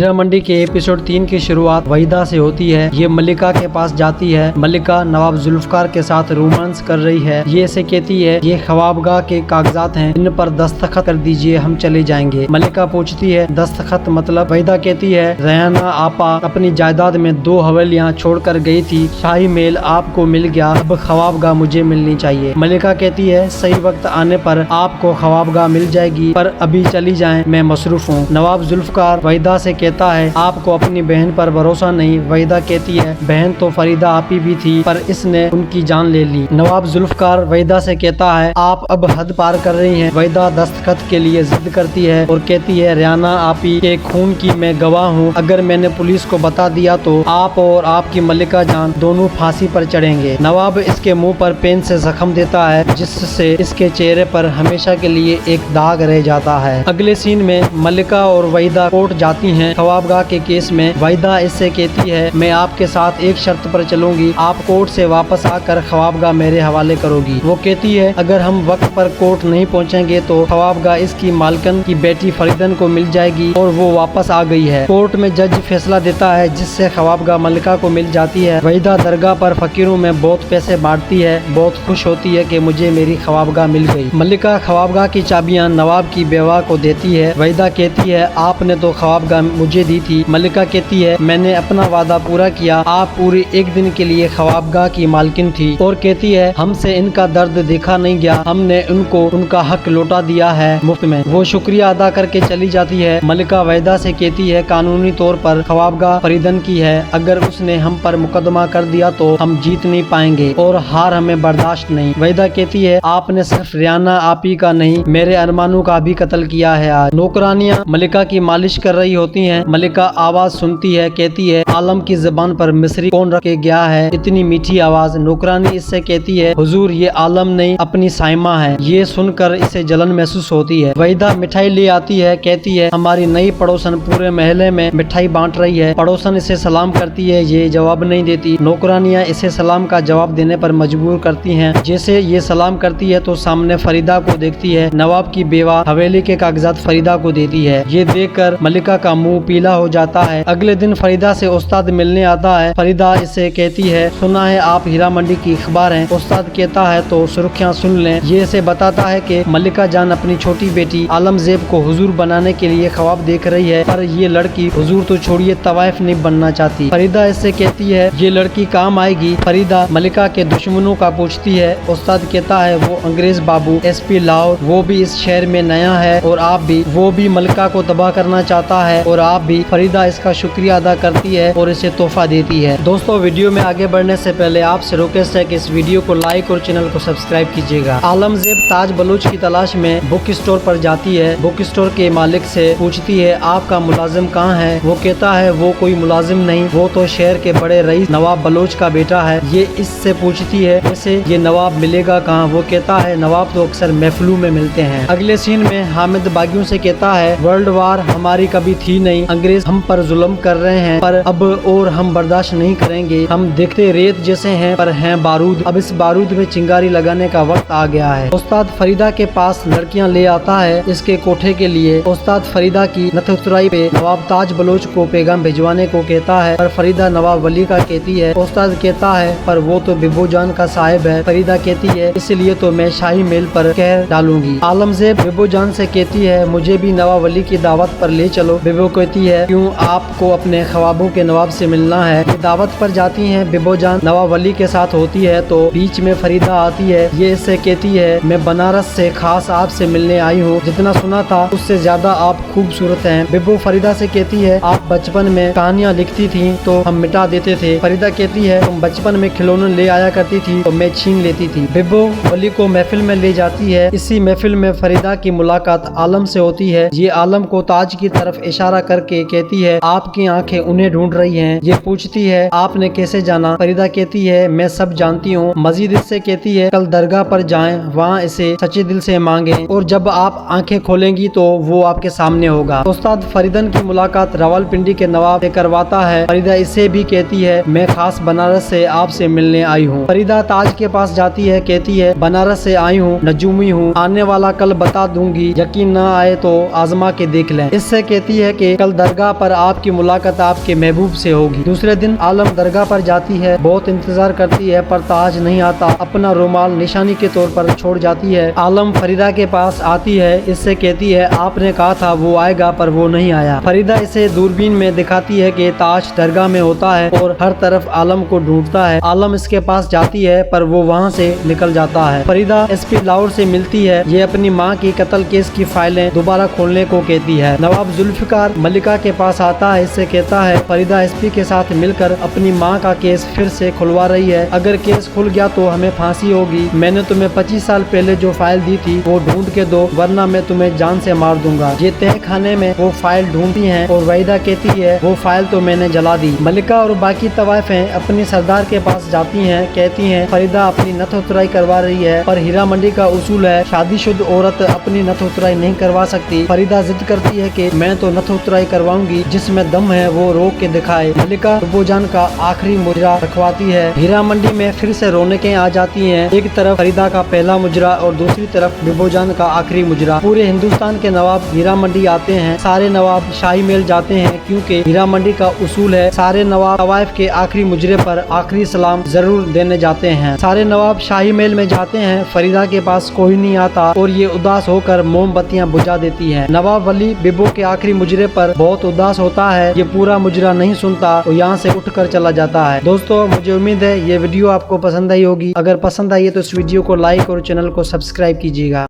हीरा मंडी के एपिसोड 3 की शुरुआत वहीदा से होती है। ये मल्लिका के पास जाती है। मल्लिका नवाब जुल्फकार के साथ रोमांस कर रही है। ये इसे कहती है ये ख्वाबगाह के कागजात हैं, इन पर दस्तखत कर दीजिए, हम चले जाएंगे। मल्लिका पूछती है दस्तखत मतलब? वहीदा कहती है रेहाना आपा अपनी जायदाद में 2 हवेलियाँ छोड़कर गई थी, शाही मेल आपको मिल गया, अब ख्वाबगाह मुझे मिलनी चाहिए। मल्लिका कहती है सही वक्त आने पर आपको ख्वाबगाह मिल जाएगी, पर अभी चली जाएं, मैं मसरूफ हूँ। नवाब जुल्फकार वहीदा से कहता है आपको अपनी बहन पर भरोसा नहीं। वहीदा कहती है बहन तो फरीदा आपी भी थी, पर इसने उनकी जान ले ली। नवाब जुल्फकार वहीदा से कहता है आप अब हद पार कर रही हैं। वहीदा दस्तखत के लिए जिद करती है और कहती है रेहाना आपी के खून की मैं गवाह हूँ, अगर मैंने पुलिस को बता दिया तो आप और आपकी मल्लिका जान दोनों फांसी पर चढ़ेंगे। नवाब इसके मुंह पर पेन से जख्म देता है, जिससे इसके चेहरे पर हमेशा के लिए एक दाग रह जाता है। अगले सीन में मल्लिका और वहीदा कोर्ट जाती हैं ख्वाबगाह के केस में। वहीदा इससे कहती है मैं आपके साथ एक शर्त पर चलूंगी, आप कोर्ट से वापस आकर ख्वाबगाह मेरे हवाले करोगी। वो कहती है अगर हम वक्त पर कोर्ट नहीं पहुंचेंगे तो ख्वाबगाह इसकी मालकन की बेटी फरीदन को मिल जाएगी, और वो वापस आ गई है। कोर्ट में जज फैसला देता है जिससे ख्वाबगाह मल्लिका को मिल जाती है। वहीदा दरगाह पर फकीरों में बहुत पैसे बांटती है, बहुत खुश होती है कि मुझे मेरी ख्वाबगाह मिल गई। मल्लिका ख्वाबगाह की चाबियां नवाब की बेवा को देती है। वहीदा कहती है आपने तो ख्वाबगाह मुझे दी थी। मल्लिका कहती है मैंने अपना वादा पूरा किया, आप पूरे 1 दिन के लिए ख्वाबगाह की मालकिन थी। और कहती है हमसे इनका दर्द देखा नहीं गया, हमने उनको उनका हक लौटा दिया है मुफ्त में। वो शुक्रिया अदा करके चली जाती है। मल्लिका वहीदा से कहती है कानूनी तौर पर ख्वाबगाह फरीदन की है, अगर उसने हम पर मुकदमा कर दिया तो हम जीत नहीं पाएंगे और हार हमें बर्दाश्त नहीं। वहीदा कहती है आपने सिर्फ रेहाना आपी का नहीं मेरे अरमानों का भी कत्ल किया है। आज नौकरानियां मल्लिका की मालिश कर रही होती हैं। मल्लिका आवाज सुनती है, कहती है आलम की ज़बान पर मिस्री कौन रखे गया है, इतनी मीठी आवाज। नौकरानी इससे कहती है हुजूर ये आलम नहीं अपनी साइमा है। ये सुनकर इसे जलन महसूस होती है। वहीदा मिठाई ले आती है, कहती है हमारी नई पड़ोसन पूरे महल्ले में मिठाई बांट रही है। पड़ोसन इसे सलाम करती है, ये जवाब नहीं देती। नौकरानियां इसे सलाम का जवाब देने पर मजबूर करती हैं। जैसे ये सलाम करती है तो सामने फरीदा को देखती है। नवाब की बेवा हवेली के कागजात फरीदा को देती है। ये देखकर मल्लिका का मुंह पीला हो जाता है। अगले दिन फरीदा से उस्ताद मिलने आता है। फरीदा इसे कहती है सुना है आप हीरा मंडी की अखबार हैं। उस्ताद कहता है तो सुर्खियां सुन लें। ये इसे बताता है कि मल्लिका जान अपनी छोटी बेटी आलमजेब को हुजूर बनाने के लिए ख्वाब देख रही है, पर ये लड़की हुजूर तो छोड़िए तवाइफ नहीं बनना चाहती। फरीदा इससे कहती है ये लड़की काम आएगी। फरीदा मल्लिका के दुश्मनों का पूछती है। उस्ताद कहता है वो अंग्रेज बाबू SP लाहौर, वो भी इस शहर में नया है और आप भी, वो भी मल्लिका को तबाह करना चाहता है और आप भी। फरीदा इसका शुक्रिया अदा करती है और इसे तोहफा देती है। दोस्तों वीडियो में आगे बढ़ने से पहले आपसे रिक्वेस्ट है कि इस वीडियो को लाइक और चैनल को सब्सक्राइब कीजिएगा। आलमजेब ताज बलूच की तलाश में बुक स्टोर पर जाती है। बुक स्टोर के मालिक से पूछती है आपका मुलाजिम कहाँ है? वो कहता है वो कोई मुलाजिम नहीं, वो तो शहर के बड़े रईस नवाब बलोच का बेटा है। ये इससे पूछती है वैसे ये नवाब मिलेगा कहाँ? वो कहता है नवाब तो अक्सर महफिलों में मिलते हैं। अगले सीन में हामिद बागियों से कहता है वर्ल्ड वार हमारी कभी थी नहीं, अंग्रेज हम पर जुल्म कर रहे हैं, पर अब और हम बर्दाश्त नहीं करेंगे। हम देखते रेत जैसे हैं पर हैं बारूद, अब इस बारूद में चिंगारी लगाने का वक्त आ गया है। उस्ताद फरीदा के पास लड़कियां ले आता है इसके कोठे के लिए। उस्ताद फरीदा की नथुतराई पे नवाब ताज बलोच को पैगाम भिजवाने को कहता है, पर फरीदा नवाब वली का कहती है। उस्ताद कहता है पर वो तो बिब्बो जान का साहिब है। फरीदा कहती है इसलिए तो मैं शाही मेल पर कह डालूंगी। आलमजेब बिब्बो जान से कहती है मुझे भी नवाब वली की दावत पर ले चलो। बिब्बो कहती है क्यों, आपको अपने ख्वाबों के नवाब से मिलना है। ये दावत पर जाती हैं। बिब्बो जान नवाब वली के साथ होती है तो बीच में फरीदा आती है। ये इससे कहती है मैं बनारस से खास आपसे मिलने आई हूँ, जितना सुना था उससे ज्यादा आप खूबसूरत हैं। बिब्बो फरीदा से कहती है आप बचपन में कहानियाँ लिखती थी तो हम मिटा देते थे। फरीदा कहती है तुम बचपन में खिलौने ले आया करती थी तो मैं छीन लेती थी। बिब्बो वली को महफिल में ले जाती है। इसी महफिल में फरीदा की मुलाकात आलम से होती है। ये आलम को ताज की तरफ इशारा करके कहती है आपकी आंखें उन्हें ढूंढ रही हैं। ये पूछती है आपने कैसे जाना? फरीदा कहती है मैं सब जानती हूँ। मजीद इससे कहती है कल दरगाह पर जाएं, वहाँ इसे सच्चे दिल से मांगे और जब आप आंखें खोलेंगी तो वो आपके सामने होगा। उस्ताद फरीदन की मुलाकात रावलपिंडी के नवाब से करवाता है। फरीदा इसे भी कहती है मैं खास बनारस से आपसे मिलने आई हूँ। फरीदा ताज के पास जाती है, कहती है बनारस से आई हूँ, नजूमी हूँ, आने वाला कल बता दूंगी, यकीन न आए तो आजमा के देख लें। इससे कहती है कि कल कल दरगाह पर आपकी मुलाकात आपके महबूब से होगी। दूसरे दिन आलम दरगाह पर जाती है, बहुत इंतजार करती है पर ताज नहीं आता। अपना रुमाल निशानी के तौर पर छोड़ जाती है। आलम फरीदा के पास आती है, इससे कहती है आपने कहा था वो आएगा पर वो नहीं आया। फरीदा इसे दूरबीन में दिखाती है कि ताज दरगाह में होता है और हर तरफ आलम को ढूंढता है। आलम इसके पास जाती है पर वो वहाँ से निकल जाता है। फरीदा एसपी लाहौर से मिलती है, ये अपनी माँ की कत्ल केस की फाइलें दोबारा खोलने को कहती है। नवाब जुल्फिकार मल्लिका के पास आता है, इससे कहता है फरीदा एसपी के साथ मिलकर अपनी माँ का केस फिर से खुलवा रही है। अगर केस खुल गया तो हमें फांसी होगी। मैंने तुम्हें 25 साल पहले जो फाइल दी थी वो ढूंढ के दो वरना मैं तुम्हें जान से मार दूंगा। ये तह खाने में वो फाइल ढूंढती हैं और वहीदा कहती है वो फाइल तो मैंने जला दी। मल्लिका और बाकी तवाइफें अपनी सरदार के पास जाती हैं, कहती हैं फरीदा अपनी नथ उतराई करवा रही है पर हीरा मंडी का उसूल है शादीशुदा औरत अपनी नथ उतराई नहीं करवा सकती। फरीदा जिद करती है कि मैं तो नथ उतराई करवाऊंगी, जिसमें दम है वो रोक के दिखाए। मल्लिका रुबोजान का आखिरी मुजरा रखवाती है। हीरा मंडी में फिर से रौनकें आ जाती हैं। एक तरफ फरीदा का पहला मुजरा और दूसरी तरफ रुबोजान का आखिरी मुजरा। पूरे हिंदुस्तान के नवाब हीरा मंडी आते हैं। सारे नवाब शाही महल जाते हैं क्योंकि हीरा मंडी का उसूल है सारे नवाब तवाइफ के आखिरी मुजरे पर आखिरी सलाम जरूर देने जाते हैं। सारे नवाब शाही महल में जाते हैं। फरीदा के पास कोई नहीं आता और ये उदास होकर मोमबत्तियां बुझा देती है। नवाब वली बिबो के आखिरी मुजरे पर बहुत उदास होता है। ये पूरा मुजरा नहीं सुनता और यहाँ से उठकर चला जाता है। दोस्तों मुझे उम्मीद है ये वीडियो आपको पसंद आई होगी। अगर पसंद आई है तो इस वीडियो को लाइक और चैनल को सब्सक्राइब कीजिएगा।